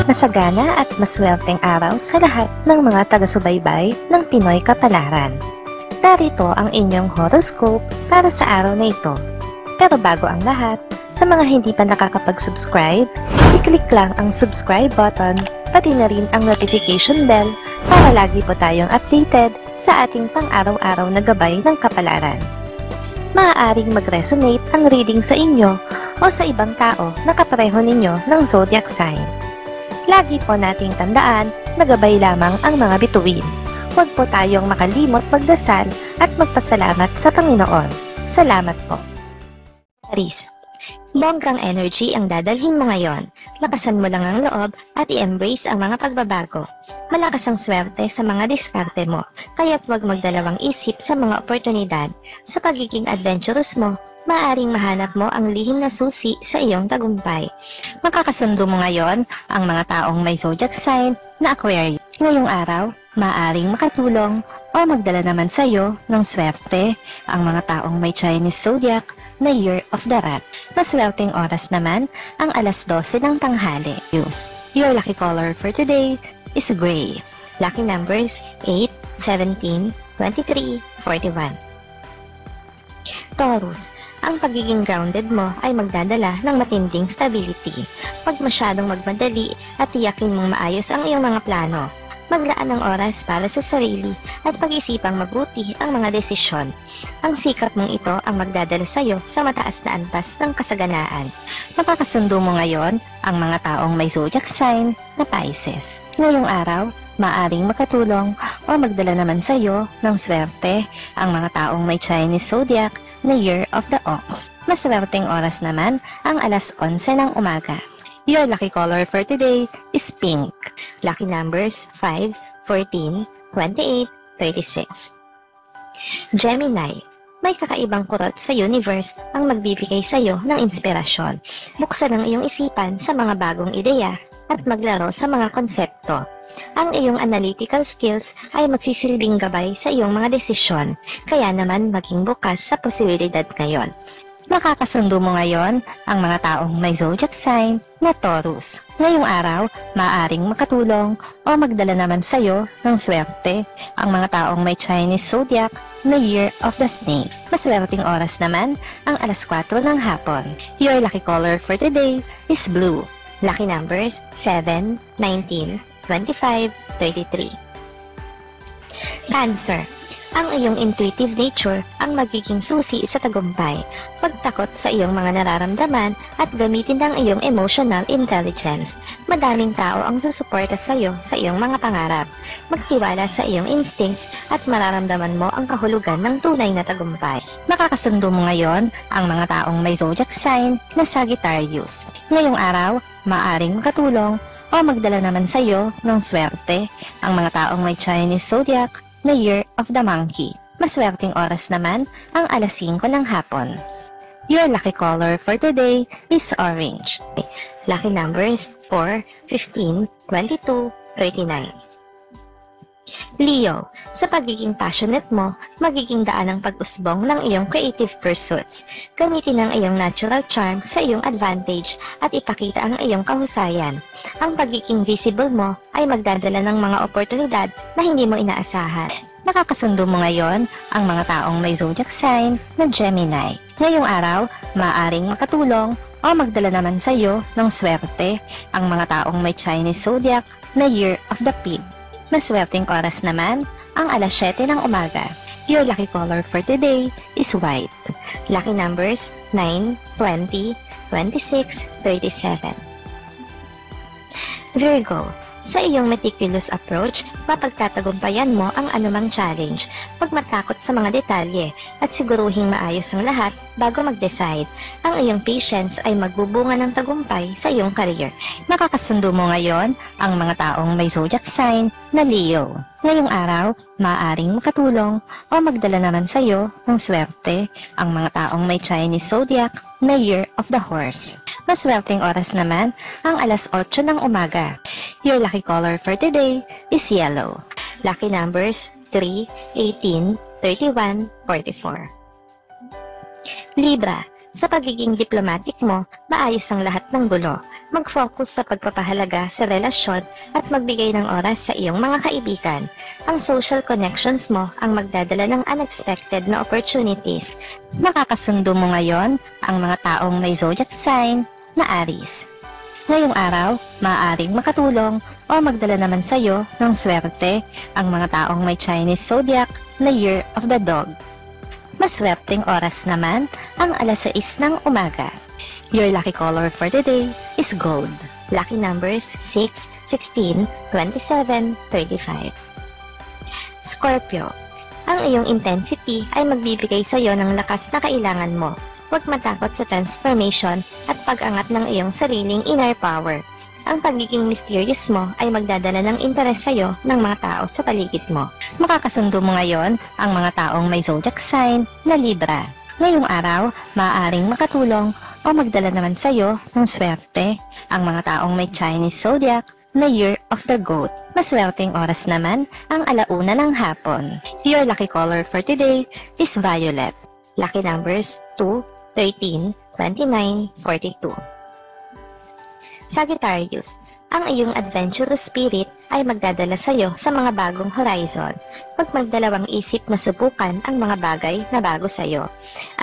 Masagana at maswerteng araw sa lahat ng mga taga-subaybay ng Pinoy Kapalaran. Narito ang inyong horoscope para sa araw na ito. Pero bago ang lahat, sa mga hindi pa nakakapag-subscribe, i-click lang ang subscribe button, pati na rin ang notification bell para lagi po tayong updated sa ating pang-araw-araw na gabay ng kapalaran. Maaaring mag-resonate ang reading sa inyo o sa ibang tao na kapareho ninyo ng zodiac sign. Lagi po nating tandaan na gabay lamang ang mga bituin. Huwag po tayong makalimot magdasal at magpasalamat sa Panginoon. Salamat po. Aries, bonggang energy ang dadalhin mo ngayon. Lakasan mo lang ang loob at i-embrace ang mga pagbabago. Malakas ang swerte sa mga diskarte mo, kaya't huwag magdalawang isip sa mga oportunidad. Sa pagiging adventurous mo, maaaring mahanap mo ang lihim na susi sa iyong tagumpay. Makakasundo mo ngayon ang mga taong may zodiac sign na Aquarius. Ngayong araw, maaaring makatulong o magdala naman sa iyo ng swerte ang mga taong may Chinese zodiac na Year of the Rat. Maswerteng oras naman ang alas 12 ng tanghali. Your lucky color for today is gray. Lucky numbers 8, 17, 23, 41. Taurus, ang pagiging grounded mo ay magdadala ng matinding stability. Huwag masyadong magmadali at tiyakin mong maayos ang iyong mga plano. Maglaan ng oras para sa sarili at pag-isipang mabuti ang mga desisyon. Ang sikap mong ito ang magdadala sa iyo sa mataas na antas ng kasaganaan. Makakasundo mo ngayon ang mga taong may zodiac sign na Pisces. Ngayong araw, maaring makatulong o magdala naman sa iyo ng swerte ang mga taong may Chinese zodiac na Year of the Ox. Maswerteng oras naman ang alas 11 ng umaga. Your lucky color for today is pink. Lucky numbers 5, 14, 28, 36. Gemini, may kakaibang kurot sa universe ang magbibigay sa iyo ng inspirasyon. Buksan ang iyong isipan sa mga bagong ideya at maglaro sa mga konsepto. Ang iyong analytical skills ay magsisilbing gabay sa iyong mga desisyon, kaya naman maging bukas sa posibilidad ngayon. Makakasundo mo ngayon ang mga taong may zodiac sign na Taurus. Ngayong araw, maaaring makatulong o magdala naman sa iyo ng swerte ang mga taong may Chinese zodiac na Year of the Snake. Maswerteng oras naman ang alas 4 ng hapon. Your lucky color for today is blue. Lucky numbers 7, 19, 25, 33. Cancer, ang iyong intuitive nature ang magiging susi sa tagumpay. Pagtakot sa iyong mga nararamdaman at gamitin ang iyong emotional intelligence. Madaming tao ang susuporta sa iyo sa iyong mga pangarap. Magtiwala sa iyong instincts at mararamdaman mo ang kahulugan ng tunay na tagumpay. Makakasundo mo ngayon ang mga taong may zodiac sign na Sagittarius. Ngayong araw, maaring makatulong o magdala naman sa iyo ng swerte ang mga taong may Chinese zodiac na Year of the Monkey. Maswerteng oras naman ang alas 5 ng hapon. Your lucky color for today is orange. Lucky numbers 4, 15, 22, 39. Leo, sa pagiging passionate mo, magiging daan ang pag-usbong ng iyong creative pursuits. Gamitin ang iyong natural charm sa iyong advantage at ipakita ang iyong kahusayan. Ang pagiging visible mo ay magdadala ng mga oportunidad na hindi mo inaasahan. Makakasundo mo ngayon ang mga taong may zodiac sign na Gemini. Ngayong araw, maaaring makatulong o magdala naman sa iyo ng swerte ang mga taong may Chinese zodiac na Year of the Pig. Maswerteng oras naman ang alas 7 ng umaga. Your lucky color for today is white. Lucky numbers 9, 20, 26, 37. Virgo, sa iyong meticulous approach, mapagtatagumpayan mo ang anumang challenge. Huwag matakot sa mga detalye at siguruhing maayos ang lahat bago mag-decide. Ang iyong patience ay magbubunga ng tagumpay sa iyong career. Makakasundo mo ngayon ang mga taong may zodiac sign na Leo. Ngayong araw, maaaring makatulong o magdala naman sa iyo ng swerte ang mga taong may Chinese zodiac na Year of the Horse. Maswerteng oras naman ang alas 8 ng umaga. Your lucky color for today is yellow. Lucky numbers 3, 18, 31, 44. Libra, Sa pagiging diplomatic mo, maayos ang lahat ng gulo. Mag-focus sa pagpapahalaga sa relasyon at magbigay ng oras sa iyong mga kaibigan. Ang social connections mo ang magdadala ng unexpected na opportunities. Makakasundo mo ngayon ang mga taong may zodiac sign na Aries. Ngayong araw, maaaring makatulong o magdala naman sa iyo ng swerte ang mga taong may Chinese zodiac na Year of the Dog. Maswerteng oras naman ang alas 6 ng umaga. Your lucky color for today is gold. Lucky numbers 6, 16, 27, 35. Scorpio, ang iyong intensity ay magbibigay sa iyo ng lakas na kailangan mo. Huwag matakot sa transformation at pag-angat ng iyong sariling inner power. Ang pagiging mysterious mo ay magdadala ng interes sa iyo ng mga tao sa paligid mo. Makakasundo mo ngayon ang mga taong may zodiac sign na Libra. Ngayong araw, maaaring makatulong o magdala naman sa iyo ng swerte ang mga taong may Chinese zodiac na Year of the Goat. Maswerteng oras naman ang alauna ng hapon. Your lucky color for today is violet. Lucky numbers 2, 13, 29, 42. Sagittarius, ang iyong adventurous spirit ay magdadala sa iyo sa mga bagong horizon. Huwag magdalawang isip na subukan ang mga bagay na bago sa iyo.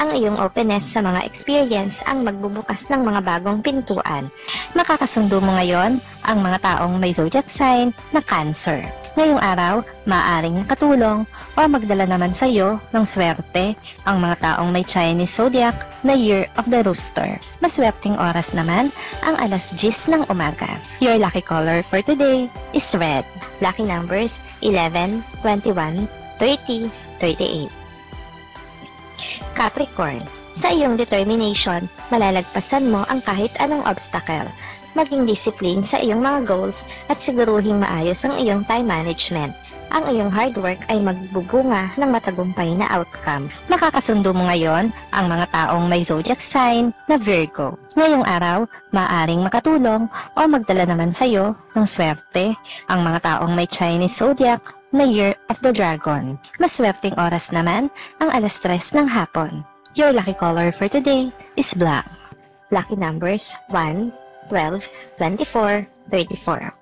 Ang iyong openness sa mga experience ang magbubukas ng mga bagong pintuan. Makakasundo mo ngayon ang mga taong may zodiac sign na Cancer. Ngayong araw, maaaring nakatulong o magdala naman sa iyo ng swerte ang mga taong may Chinese zodiac na Year of the Rooster. Maswerteng oras naman ang alas 10 ng umaga. Your lucky color for today is red. Lucky numbers 11, 21, 30, 38. Capricorn, sa iyong determination, malalagpasan mo ang kahit anong obstacle. Maging discipline sa iyong mga goals at siguruhing maayos ang iyong time management. Ang iyong hard work ay magbubunga ng matagumpay na outcome. Makakasundo mo ngayon ang mga taong may zodiac sign na Virgo. Ngayong araw, maaaring makatulong o magdala naman sa iyo ng swerte ang mga taong may Chinese zodiac na Year of the Dragon. Maswerteng oras naman ang alas 3 ng hapon. Your lucky color for today is black. Lucky numbers 1, 12, 24, 34.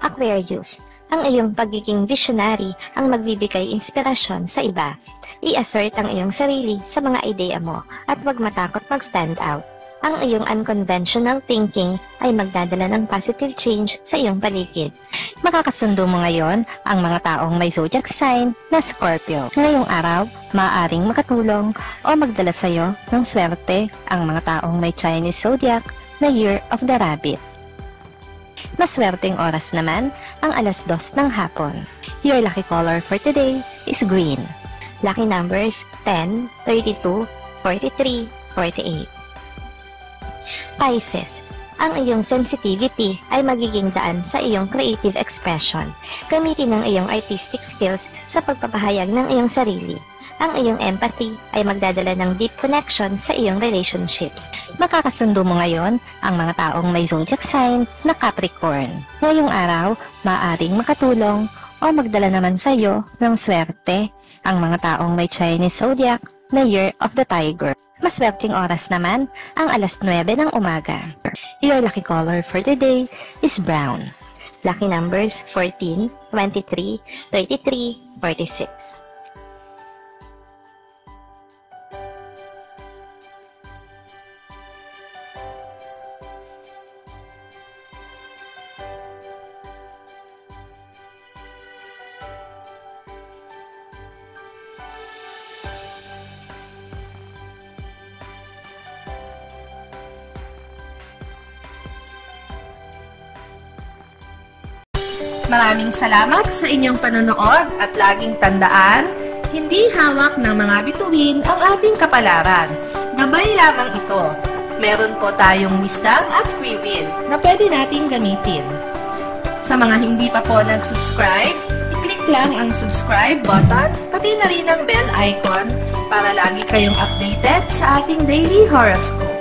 Aquarius, ang iyong pagiging visionary ang magbibigay inspirasyon sa iba. I-assert ang iyong sarili sa mga ideya mo at huwag matakot mag-stand out. Ang iyong unconventional thinking ay magdadala ng positive change sa iyong paligid. Makakasundo mo ngayon ang mga taong may zodiac sign na Scorpio. Ngayong araw, maaaring makatulong o magdala sa iyo ng swerte ang mga taong may Chinese zodiac na Year of the Rabbit. Maswerteng oras naman ang alas 2 ng hapon. Your lucky color for today is green. Lucky numbers 10, 32, 43, 48. Pisces, ang iyong sensitivity ay magiging daan sa iyong creative expression. Gamitin ang iyong artistic skills sa pagpapahayag ng iyong sarili. Ang iyong empathy ay magdadala ng deep connection sa iyong relationships. Makakasundo mo ngayon ang mga taong may zodiac sign na Capricorn. Ngayong araw, maaaring makatulong o magdala naman sa iyo ng swerte ang mga taong may Chinese zodiac na Year of the Tiger. Maswerteng oras naman ang alas 9 ng umaga. Your lucky color for today is brown. Lucky numbers 14, 23, 33, 46. Maraming salamat sa inyong panonood at laging tandaan, hindi hawak ng mga bituin ang ating kapalaran. Gabay lamang ito. Meron po tayong wisdom at free will na pwede nating gamitin. Sa mga hindi pa po nag-subscribe, i-click lang ang subscribe button, pati na rin ang bell icon para lagi kayong updated sa ating daily horoscope.